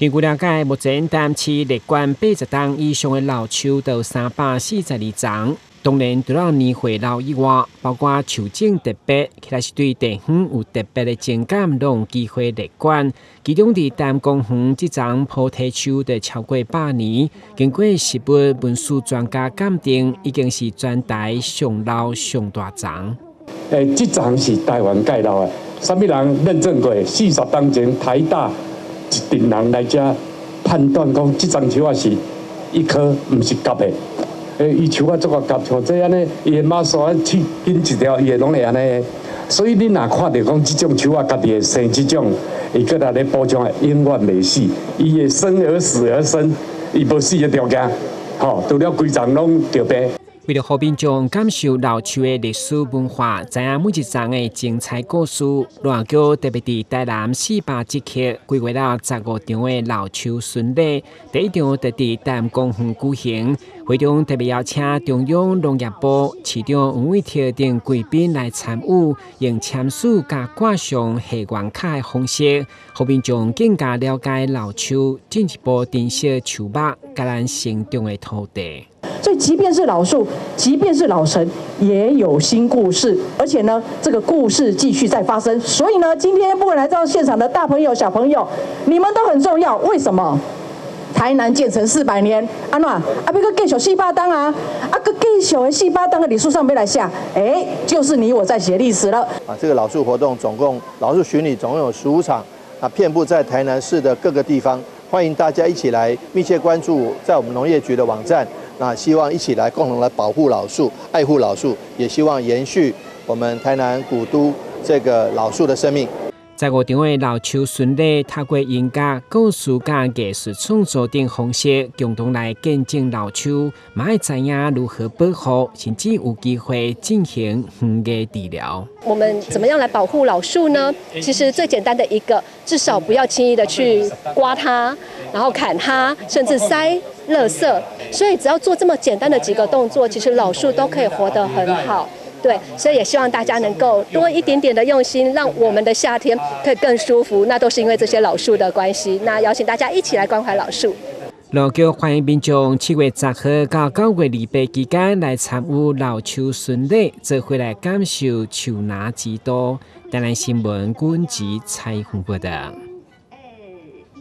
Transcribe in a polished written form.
根据了解，目前淡市列管80栋以上的老树到342丛。当然，除了年岁老以外，包括树种特别，其他是对地方有特别的情感，都有机会列管。其中伫淡江园这丛菩提树的超过100年，经过食物文书专家鉴定，已经是全台上老上大丛。这丛是台湾介老的，什么人认证过？40当前台大一群人来遮判断讲，这丛树啊是一棵，不是夹的。伊树啊，做个夹，像这安尼，伊的马线去紧一条，伊会拢会安尼。所以你若看到讲这种树啊，家己会生这种，伊搁来咧补充的，永远袂死。伊会生而死而生，伊无死的条件，吼，除了规丛拢着病。为了好民众感受老树的历史文化，知影每一丛的精彩故事，乱叫特别伫台南400节气规划了15场的老树巡礼。第一场就伫淡江园举行，会中特别邀请中央农业部市长黄伟哲等贵宾来参与，用签署加挂上下原卡的方式，好民众更加了解老树，进一步珍惜树木甲咱生长的土地。所以，即便是老树，即便是老神，也有新故事，而且呢，这个故事继续在发生。所以呢，今天不管来到现场的大朋友、小朋友，你们都很重要。为什么？台南建成400年，安怎啊？要个继续400档啊，个继续的400档的历史上面来下，就是你我在写历史了。这个老树活动老树巡礼总共有15场，遍布在台南市的各个地方，欢迎大家一起来密切关注在我们农业局的网站。那希望一起来共同来保护老树、爱护老树，也希望延续我们台南古都这个老树的生命。15场的老树巡礼，透过音乐、故事、甲艺术创作等方式，共同来见证老树，嘛要知影如何保护，甚至有机会进行园艺治疗。我们怎么样来保护老树呢？其实最简单的一个，至少不要轻易的去刮它，然后砍它，甚至塞垃圾。所以只要做这么简单的几个动作，其实老树都可以活得很好。对，所以也希望大家能够多一点点的用心，让我们的夏天可以更舒服。那都是因为这些老树的关系。那邀请大家一起来关怀老树。路局欢迎民众7月10号到9月28期间来参与老树巡礼，做回来感受树拿之都。台南新闻阮籍采访报道。